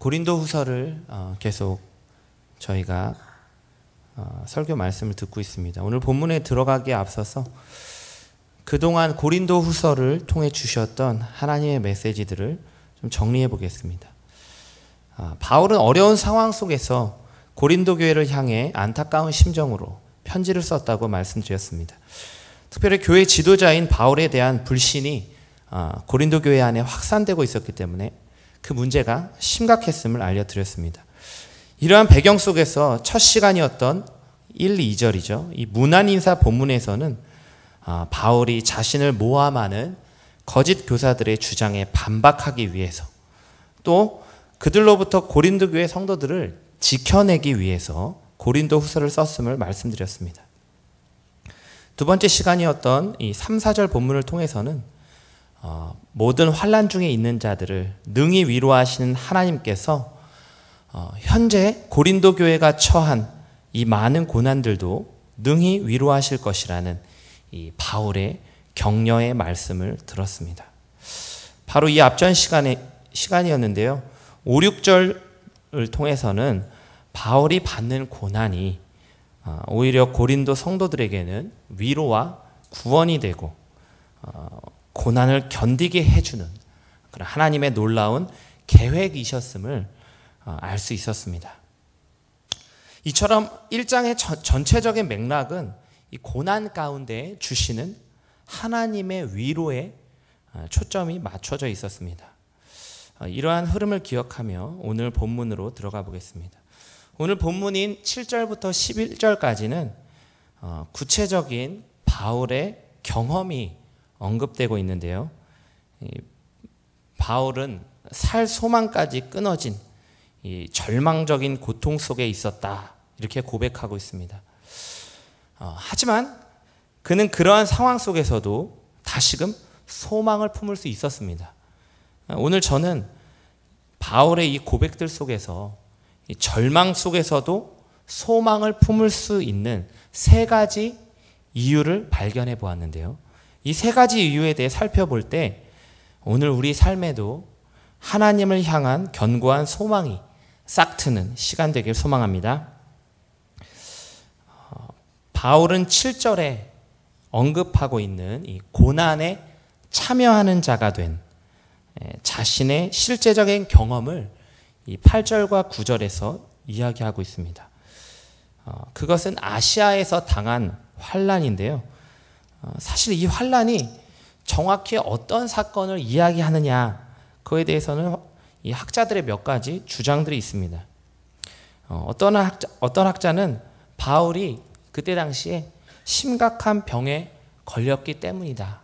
고린도후서를 계속 저희가 설교 말씀을 듣고 있습니다. 오늘 본문에 들어가기에 앞서서 그동안 고린도후서를 통해 주셨던 하나님의 메시지들을 좀 정리해 보겠습니다. 바울은 어려운 상황 속에서 고린도 교회를 향해 안타까운 심정으로 편지를 썼다고 말씀드렸습니다. 특별히 교회 지도자인 바울에 대한 불신이 고린도 교회 안에 확산되고 있었기 때문에 그 문제가 심각했음을 알려드렸습니다. 이러한 배경 속에서 첫 시간이었던 1, 2절이죠. 이 문안인사 본문에서는 바울이 자신을 모함하는 거짓 교사들의 주장에 반박하기 위해서, 또 그들로부터 고린도 교회 성도들을 지켜내기 위해서 고린도 후서를 썼음을 말씀드렸습니다. 두 번째 시간이었던 이 3, 4절 본문을 통해서는 모든 환난 중에 있는 자들을 능히 위로하시는 하나님께서 현재 고린도 교회가 처한 이 많은 고난들도 능히 위로하실 것이라는 이 바울의 격려의 말씀을 들었습니다. 바로 이 앞전 시간이었는데요. 5, 6절을 통해서는 바울이 받는 고난이 오히려 고린도 성도들에게는 위로와 구원이 되고 고난을 견디게 해주는 그런 하나님의 놀라운 계획이셨음을 알 수 있었습니다. 이처럼 1장의 전체적인 맥락은 이 고난 가운데 주시는 하나님의 위로에 초점이 맞춰져 있었습니다. 이러한 흐름을 기억하며 오늘 본문으로 들어가 보겠습니다. 오늘 본문인 7절부터 11절까지는 구체적인 바울의 경험이 언급되고 있는데요. 바울은 살 소망까지 끊어진 이 절망적인 고통 속에 있었다, 이렇게 고백하고 있습니다. 하지만 그는 그러한 상황 속에서도 다시금 소망을 품을 수 있었습니다. 오늘 저는 바울의 이 고백들 속에서 이 절망 속에서도 소망을 품을 수 있는 세 가지 이유를 발견해 보았는데요. 이 세 가지 이유에 대해 살펴볼 때 오늘 우리 삶에도 하나님을 향한 견고한 소망이 싹트는 시간 되길 소망합니다. 바울은 7절에 언급하고 있는 이 고난에 참여하는 자가 된 자신의 실제적인 경험을 이 8절과 9절에서 이야기하고 있습니다. 그것은 아시아에서 당한 환난인데요. 사실 이 환난이 정확히 어떤 사건을 이야기하느냐, 그에 대해서는 이 학자들의 몇 가지 주장들이 있습니다. 어떤 학자는 바울이 그때 당시에 심각한 병에 걸렸기 때문이다,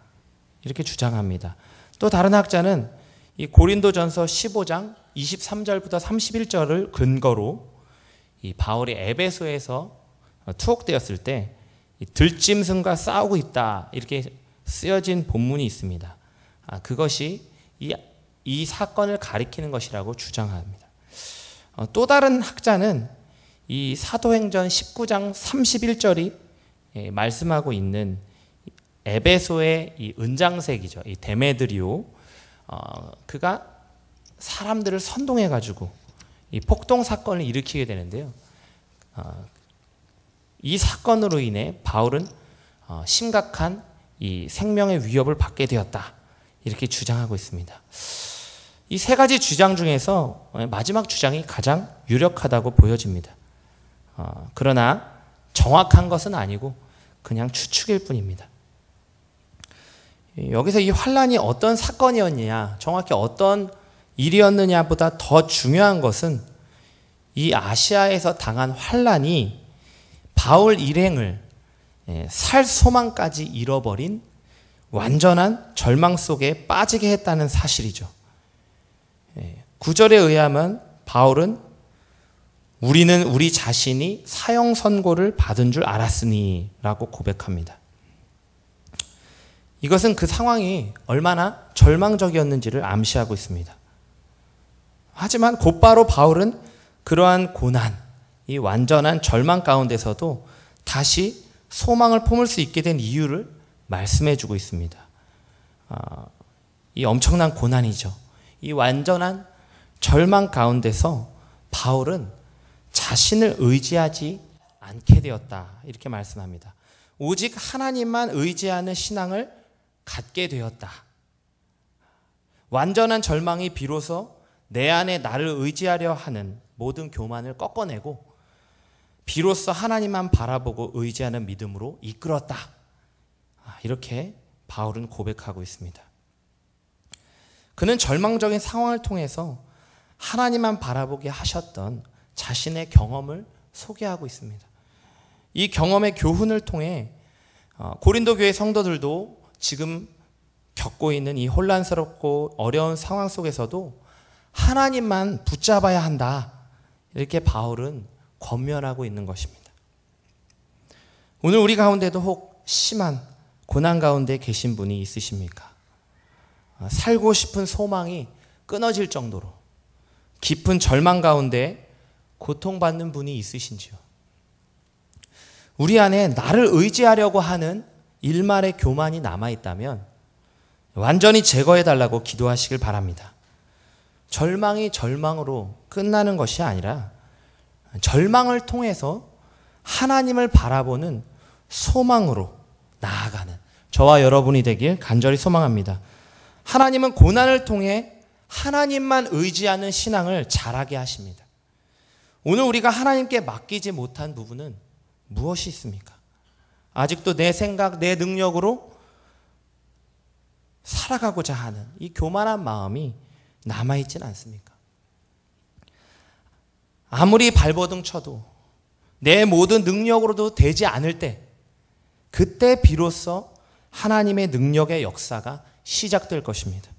이렇게 주장합니다. 또 다른 학자는 이 고린도전서 15장 23절부터 31절을 근거로 이 바울이 에베소에서 투옥되었을 때 들짐승과 싸우고 있다, 이렇게 쓰여진 본문이 있습니다. 그것이 이 사건을 가리키는 것이라고 주장합니다. 또 다른 학자는 이 사도행전 19장 31절이 말씀하고 있는 에베소의 이 은장색이죠. 이 데메드리오, 그가 사람들을 선동해 가지고 이 폭동 사건을 일으키게 되는데요. 이 사건으로 인해 바울은 심각한 이 생명의 위협을 받게 되었다, 이렇게 주장하고 있습니다. 이 세 가지 주장 중에서 마지막 주장이 가장 유력하다고 보여집니다. 그러나 정확한 것은 아니고 그냥 추측일 뿐입니다. 여기서 이 환난이 어떤 사건이었느냐, 정확히 어떤 일이었느냐보다 더 중요한 것은 이 아시아에서 당한 환난이 바울 일행을 살 소망까지 잃어버린 완전한 절망 속에 빠지게 했다는 사실이죠. 9절에 의하면 바울은 우리는 우리 자신이 사형 선고를 받은 줄 알았으니 라고 고백합니다. 이것은 그 상황이 얼마나 절망적이었는지를 암시하고 있습니다. 하지만 곧바로 바울은 그러한 고난, 이 완전한 절망 가운데서도 다시 소망을 품을 수 있게 된 이유를 말씀해 주고 있습니다. 이 엄청난 고난이죠. 이 완전한 절망 가운데서 바울은 자신을 의지하지 않게 되었다. 이렇게 말씀합니다. 오직 하나님만 의지하는 신앙을 갖게 되었다. 완전한 절망이 비로소 내 안에 나를 의지하려 하는 모든 교만을 꺾어내고 비로소 하나님만 바라보고 의지하는 믿음으로 이끌었다. 이렇게 바울은 고백하고 있습니다. 그는 절망적인 상황을 통해서 하나님만 바라보게 하셨던 자신의 경험을 소개하고 있습니다. 이 경험의 교훈을 통해 고린도 교회 성도들도 지금 겪고 있는 이 혼란스럽고 어려운 상황 속에서도 하나님만 붙잡아야 한다. 이렇게 바울은 권면하고 있는 것입니다. 오늘 우리 가운데도 혹 심한 고난 가운데 계신 분이 있으십니까? 살고 싶은 소망이 끊어질 정도로 깊은 절망 가운데 고통받는 분이 있으신지요? 우리 안에 나를 의지하려고 하는 일말의 교만이 남아있다면 완전히 제거해달라고 기도하시길 바랍니다. 절망이 절망으로 끝나는 것이 아니라 절망을 통해서 하나님을 바라보는 소망으로 나아가는 저와 여러분이 되길 간절히 소망합니다. 하나님은 고난을 통해 하나님만 의지하는 신앙을 자라게 하십니다. 오늘 우리가 하나님께 맡기지 못한 부분은 무엇이 있습니까? 아직도 내 생각, 내 능력으로 살아가고자 하는 이 교만한 마음이 남아있진 않습니까? 아무리 발버둥 쳐도 내 모든 능력으로도 되지 않을 때 그때 비로소 하나님의 능력의 역사가 시작될 것입니다.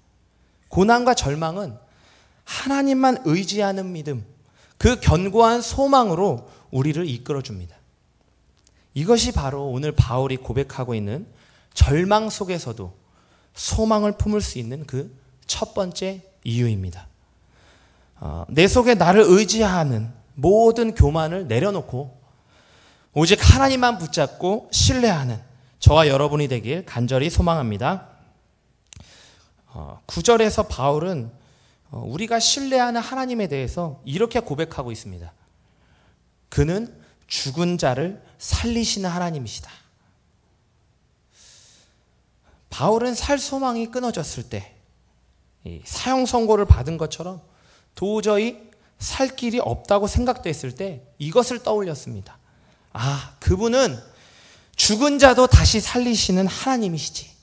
고난과 절망은 하나님만 의지하는 믿음, 그 견고한 소망으로 우리를 이끌어줍니다. 이것이 바로 오늘 바울이 고백하고 있는 절망 속에서도 소망을 품을 수 있는 그 첫 번째 이유입니다. 내 속에 나를 의지하는 모든 교만을 내려놓고 오직 하나님만 붙잡고 신뢰하는 저와 여러분이 되길 간절히 소망합니다. 9절에서 바울은 우리가 신뢰하는 하나님에 대해서 이렇게 고백하고 있습니다. 그는 죽은 자를 살리시는 하나님이시다. 바울은 살 소망이 끊어졌을 때 사형 선고를 받은 것처럼 도저히 살 길이 없다고 생각됐을 때 이것을 떠올렸습니다. 그분은 죽은 자도 다시 살리시는 하나님이시지.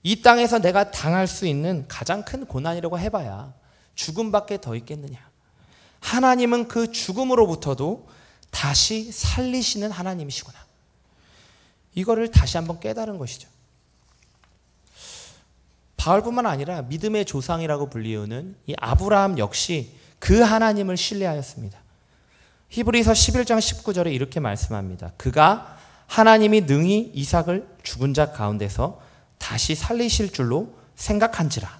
이 땅에서 내가 당할 수 있는 가장 큰 고난이라고 해봐야 죽음밖에 더 있겠느냐. 하나님은 그 죽음으로부터도 다시 살리시는 하나님이시구나. 이거를 다시 한번 깨달은 것이죠. 바울뿐만 아니라 믿음의 조상이라고 불리우는 이 아브라함 역시 그 하나님을 신뢰하였습니다. 히브리서 11장 19절에 이렇게 말씀합니다. 그가 하나님이 능히 이삭을 죽은 자 가운데서 다시 살리실 줄로 생각한지라.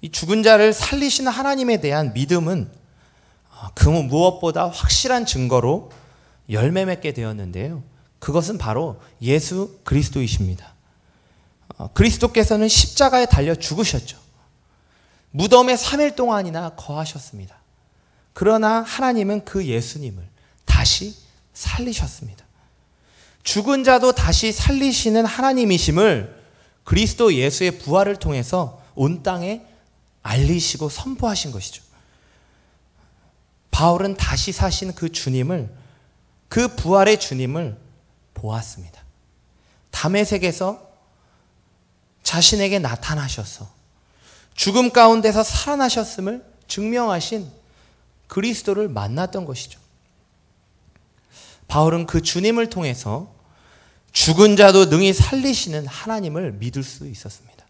이 죽은 자를 살리시는 하나님에 대한 믿음은 그 무엇보다 확실한 증거로 열매 맺게 되었는데요. 그것은 바로 예수 그리스도이십니다. 그리스도께서는 십자가에 달려 죽으셨죠. 무덤에 3일 동안이나 거하셨습니다. 그러나 하나님은 그 예수님을 다시 살리셨습니다. 죽은 자도 다시 살리시는 하나님이심을 그리스도 예수의 부활을 통해서 온 땅에 알리시고 선포하신 것이죠. 바울은 다시 사신 그 주님을, 그 부활의 주님을 보았습니다. 다메섹에서 자신에게 나타나셔서 죽음 가운데서 살아나셨음을 증명하신 그리스도를 만났던 것이죠. 바울은 그 주님을 통해서 죽은 자도 능히 살리시는 하나님을 믿을 수 있었습니다.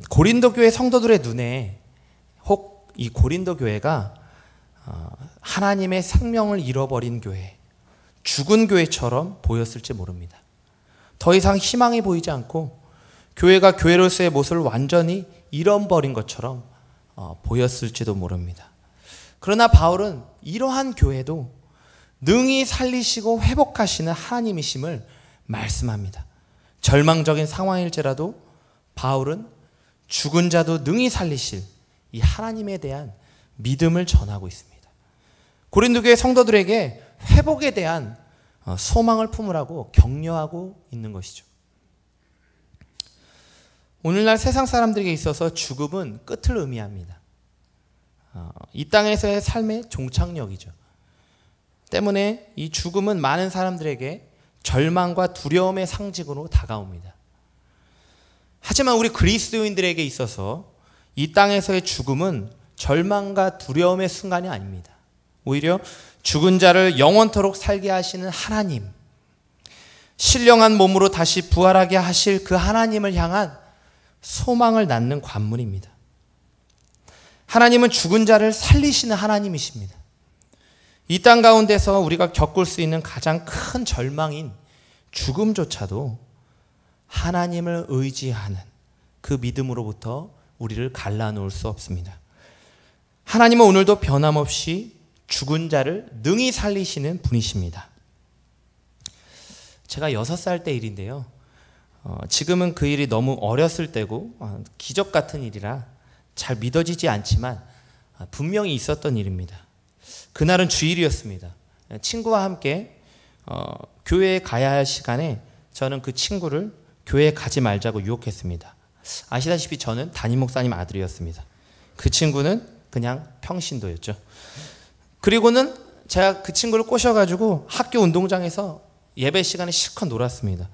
고린도 교회 성도들의 눈에 혹 이 고린도 교회가 하나님의 생명을 잃어버린 교회, 죽은 교회처럼 보였을지 모릅니다. 더 이상 희망이 보이지 않고 교회가 교회로서의 모습을 완전히 잃어버린 것처럼 보였을지도 모릅니다. 그러나 바울은 이러한 교회도 능히 살리시고 회복하시는 하나님이심을 말씀합니다. 절망적인 상황일지라도 바울은 죽은 자도 능히 살리실 이 하나님에 대한 믿음을 전하고 있습니다. 고린도 교회 성도들에게 회복에 대한 소망을 품으라고 격려하고 있는 것이죠. 오늘날 세상 사람들에게 있어서 죽음은 끝을 의미합니다. 이 땅에서의 삶의 종착역이죠. 때문에 이 죽음은 많은 사람들에게 절망과 두려움의 상징으로 다가옵니다. 하지만 우리 그리스도인들에게 있어서 이 땅에서의 죽음은 절망과 두려움의 순간이 아닙니다. 오히려 죽은 자를 영원토록 살게 하시는 하나님, 신령한 몸으로 다시 부활하게 하실 그 하나님을 향한 소망을 낳는 관문입니다. 하나님은 죽은 자를 살리시는 하나님이십니다. 이 땅 가운데서 우리가 겪을 수 있는 가장 큰 절망인 죽음조차도 하나님을 의지하는 그 믿음으로부터 우리를 갈라놓을 수 없습니다. 하나님은 오늘도 변함없이 죽은 자를 능히 살리시는 분이십니다. 제가 6살 때 일인데요. 지금은 그 일이 너무 어렸을 때고 기적 같은 일이라 잘 믿어지지 않지만 분명히 있었던 일입니다. 그날은 주일이었습니다. 친구와 함께 교회에 가야 할 시간에 저는 그 친구를 교회에 가지 말자고 유혹했습니다. 아시다시피 저는 담임 목사님 아들이었습니다. 그 친구는 그냥 평신도였죠. 그리고는 제가 그 친구를 꼬셔가지고 학교 운동장에서 예배 시간에 실컷 놀았습니다.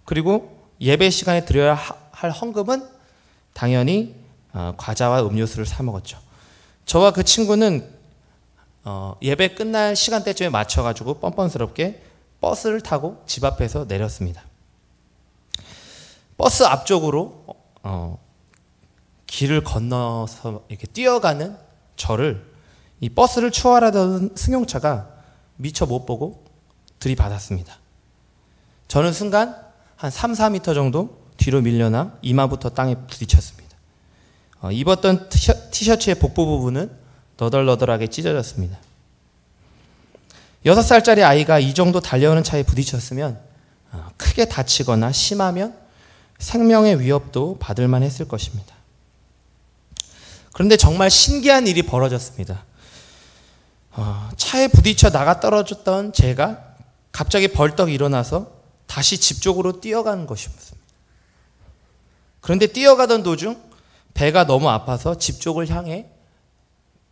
그리고 예배 시간에 드려야 할 헌금은 당연히 과자와 음료수를 사 먹었죠. 저와 그 친구는 예배 끝날 시간대쯤에 맞춰가지고 뻔뻔스럽게 버스를 타고 집 앞에서 내렸습니다. 버스 앞쪽으로 길을 건너서 이렇게 뛰어가는 저를 이 버스를 추월하던 승용차가 미처 못 보고 들이받았습니다. 저는 순간 한 3, 4m 정도 뒤로 밀려나 이마부터 땅에 부딪혔습니다. 입었던 티셔츠의 복부 부분은 너덜너덜하게 찢어졌습니다. 6살짜리 아이가 이 정도 달려오는 차에 부딪혔으면 크게 다치거나 심하면 생명의 위협도 받을 만했을 것입니다. 그런데 정말 신기한 일이 벌어졌습니다. 차에 부딪혀 나가 떨어졌던 제가 갑자기 벌떡 일어나서 다시 집 쪽으로 뛰어가는 것이었습니다. 그런데 뛰어가던 도중 배가 너무 아파서 집 쪽을 향해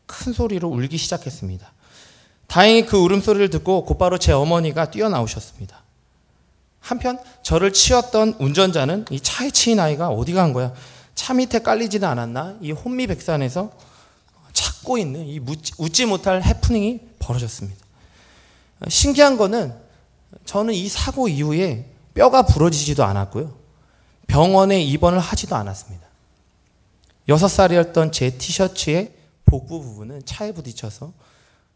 큰 소리로 울기 시작했습니다. 다행히 그 울음소리를 듣고 곧바로 제 어머니가 뛰어나오셨습니다. 한편 저를 치었던 운전자는 이 차에 치인 아이가 어디 간 거야? 차 밑에 깔리지는 않았나? 이 혼미백산에서 찾고 있는 이 웃지 못할 해프닝이 벌어졌습니다. 신기한 거는 저는 이 사고 이후에 뼈가 부러지지도 않았고요. 병원에 입원을 하지도 않았습니다. 6살이었던 제 티셔츠의 복부 부분은 차에 부딪혀서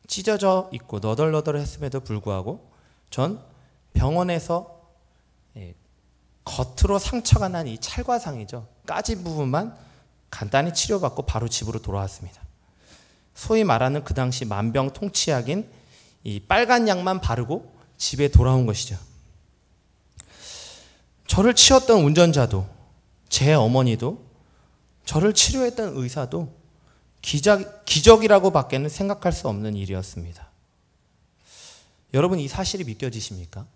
찢어져 있고 너덜너덜했음에도 불구하고 전 병원에서 겉으로 상처가 난 이 찰과상이죠. 까진 부분만 간단히 치료받고 바로 집으로 돌아왔습니다. 소위 말하는 그 당시 만병통치약인 이 빨간 약만 바르고 집에 돌아온 것이죠. 저를 치었던 운전자도 제 어머니도 저를 치료했던 의사도 기적이라고 밖에는 생각할 수 없는 일이었습니다. 여러분 이 사실이 믿겨지십니까?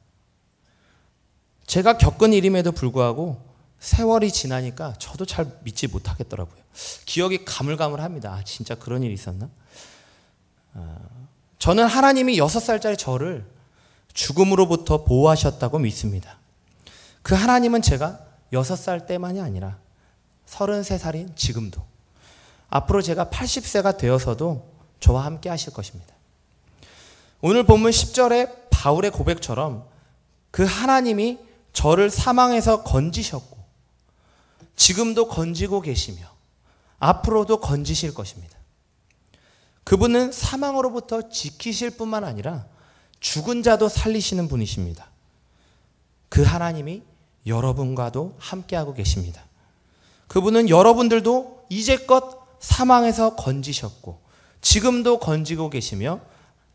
제가 겪은 일임에도 불구하고 세월이 지나니까 저도 잘 믿지 못하겠더라고요. 기억이 가물가물합니다. 진짜 그런 일이 있었나? 저는 하나님이 6살짜리 저를 죽음으로부터 보호하셨다고 믿습니다. 그 하나님은 제가 6살 때만이 아니라 33살인 지금도 앞으로 제가 80세가 되어서도 저와 함께 하실 것입니다. 오늘 본문 10절의 바울의 고백처럼 그 하나님이 저를 사망에서 건지셨고 지금도 건지고 계시며 앞으로도 건지실 것입니다. 그분은 사망으로부터 지키실 뿐만 아니라 죽은 자도 살리시는 분이십니다. 그 하나님이 여러분과도 함께하고 계십니다. 그분은 여러분들도 이제껏 사망에서 건지셨고 지금도 건지고 계시며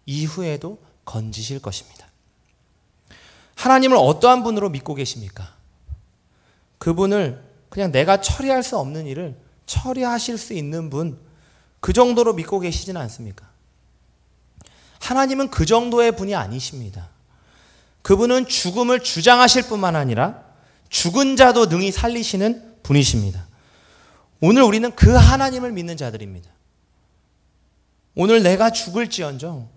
이후에도 건지실 것입니다. 하나님을 어떠한 분으로 믿고 계십니까? 그분을 그냥 내가 처리할 수 없는 일을 처리하실 수 있는 분, 그 정도로 믿고 계시지는 않습니까? 하나님은 그 정도의 분이 아니십니다. 그분은 죽음을 주장하실 뿐만 아니라 죽은 자도 능히 살리시는 분이십니다. 오늘 우리는 그 하나님을 믿는 자들입니다. 오늘 내가 죽을지언정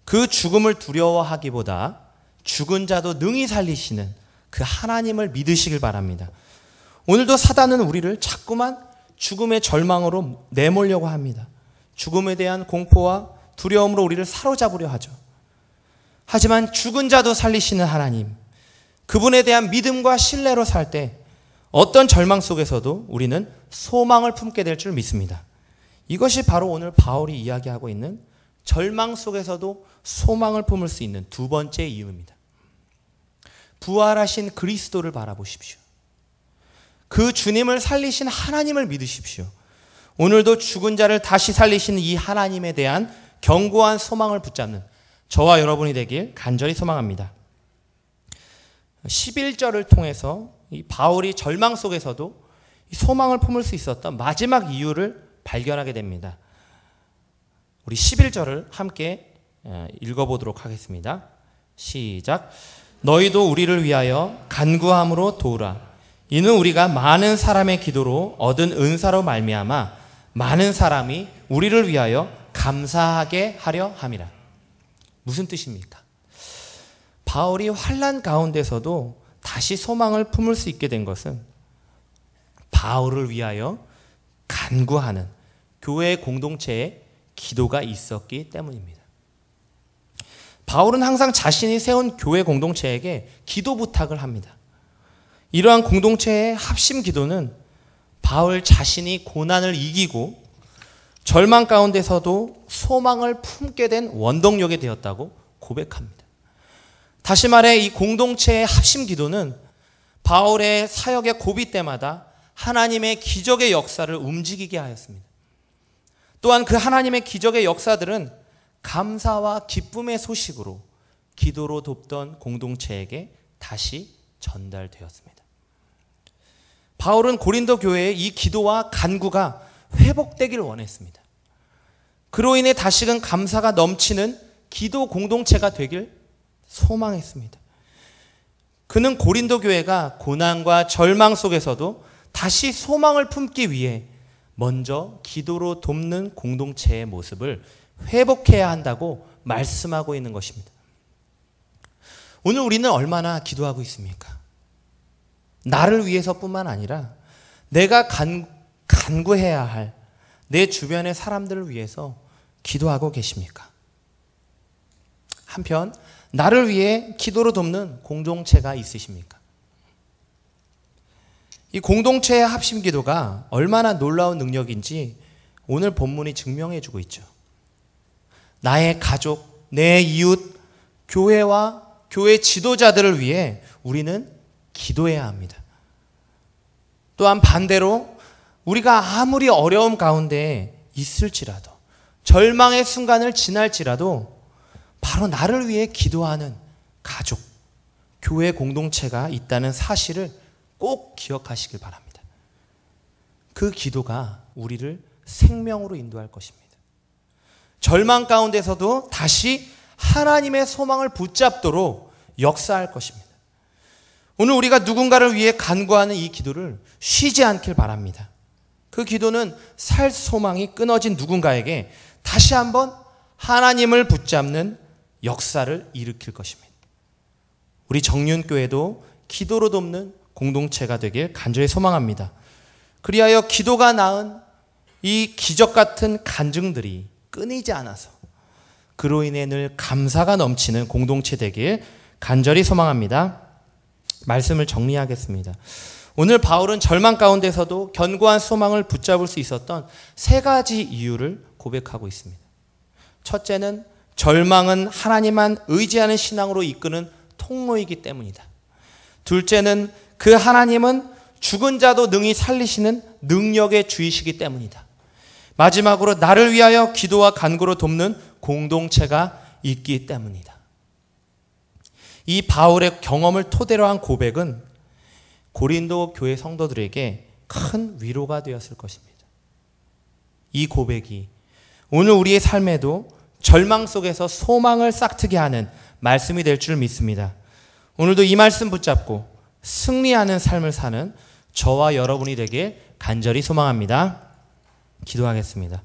그 죽음을 두려워하기보다 죽은 자도 능히 살리시는 그 하나님을 믿으시길 바랍니다. 오늘도 사단은 우리를 자꾸만 죽음의 절망으로 내몰려고 합니다. 죽음에 대한 공포와 두려움으로 우리를 사로잡으려 하죠. 하지만 죽은 자도 살리시는 하나님, 그분에 대한 믿음과 신뢰로 살 때 어떤 절망 속에서도 우리는 소망을 품게 될 줄 믿습니다. 이것이 바로 오늘 바울이 이야기하고 있는 절망 속에서도 소망을 품을 수 있는 두 번째 이유입니다. 부활하신 그리스도를 바라보십시오. 그 주님을 살리신 하나님을 믿으십시오. 오늘도 죽은 자를 다시 살리시는 이 하나님에 대한 견고한 소망을 붙잡는 저와 여러분이 되길 간절히 소망합니다. 11절을 통해서 이 바울이 절망 속에서도 소망을 품을 수 있었던 마지막 이유를 발견하게 됩니다. 우리 11절을 함께 읽어보도록 하겠습니다. 시작. 너희도 우리를 위하여 간구함으로 도우라. 이는 우리가 많은 사람의 기도로 얻은 은사로 말미암아 많은 사람이 우리를 위하여 감사하게 하려 함이라. 무슨 뜻입니까? 바울이 환난 가운데서도 다시 소망을 품을 수 있게 된 것은 바울을 위하여 간구하는 교회 공동체에 기도가 있었기 때문입니다. 바울은 항상 자신이 세운 교회 공동체에게 기도 부탁을 합니다. 이러한 공동체의 합심 기도는 바울 자신이 고난을 이기고 절망 가운데서도 소망을 품게 된 원동력이 되었다고 고백합니다. 다시 말해 이 공동체의 합심 기도는 바울의 사역의 고비 때마다 하나님의 기적의 역사를 움직이게 하였습니다. 또한 그 하나님의 기적의 역사들은 감사와 기쁨의 소식으로 기도로 돕던 공동체에게 다시 전달되었습니다. 바울은 고린도 교회의 이 기도와 간구가 회복되길 원했습니다. 그로 인해 다시금 감사가 넘치는 기도 공동체가 되길 소망했습니다. 그는 고린도 교회가 고난과 절망 속에서도 다시 소망을 품기 위해 먼저 기도로 돕는 공동체의 모습을 회복해야 한다고 말씀하고 있는 것입니다. 오늘 우리는 얼마나 기도하고 있습니까? 나를 위해서뿐만 아니라 내가 간구해야 할 내 주변의 사람들을 위해서 기도하고 계십니까? 한편 나를 위해 기도로 돕는 공동체가 있으십니까? 이 공동체의 합심 기도가 얼마나 놀라운 능력인지 오늘 본문이 증명해 주고 있죠. 나의 가족, 내 이웃, 교회와 교회 지도자들을 위해 우리는 기도해야 합니다. 또한 반대로 우리가 아무리 어려움 가운데 있을지라도 절망의 순간을 지날지라도 바로 나를 위해 기도하는 가족, 교회 공동체가 있다는 사실을 꼭 기억하시길 바랍니다. 그 기도가 우리를 생명으로 인도할 것입니다. 절망 가운데서도 다시 하나님의 소망을 붙잡도록 역사할 것입니다. 오늘 우리가 누군가를 위해 간구하는 이 기도를 쉬지 않길 바랍니다. 그 기도는 살 소망이 끊어진 누군가에게 다시 한번 하나님을 붙잡는 역사를 일으킬 것입니다. 우리 정륜교회도 기도로 돕는 공동체가 되길 간절히 소망합니다. 그리하여 기도가 낳은 이 기적 같은 간증들이 끊이지 않아서 그로 인해 늘 감사가 넘치는 공동체 되길 간절히 소망합니다. 말씀을 정리하겠습니다. 오늘 바울은 절망 가운데서도 견고한 소망을 붙잡을 수 있었던 세 가지 이유를 고백하고 있습니다. 첫째는 절망은 하나님만 의지하는 신앙으로 이끄는 통로이기 때문이다. 둘째는 그 하나님은 죽은 자도 능히 살리시는 능력의 주이시기 때문이다. 마지막으로 나를 위하여 기도와 간구로 돕는 공동체가 있기 때문이다. 이 바울의 경험을 토대로 한 고백은 고린도 교회 성도들에게 큰 위로가 되었을 것입니다. 이 고백이 오늘 우리의 삶에도 절망 속에서 소망을 싹트게 하는 말씀이 될 줄 믿습니다. 오늘도 이 말씀 붙잡고 승리하는 삶을 사는 저와 여러분이 되길 간절히 소망합니다. 기도하겠습니다.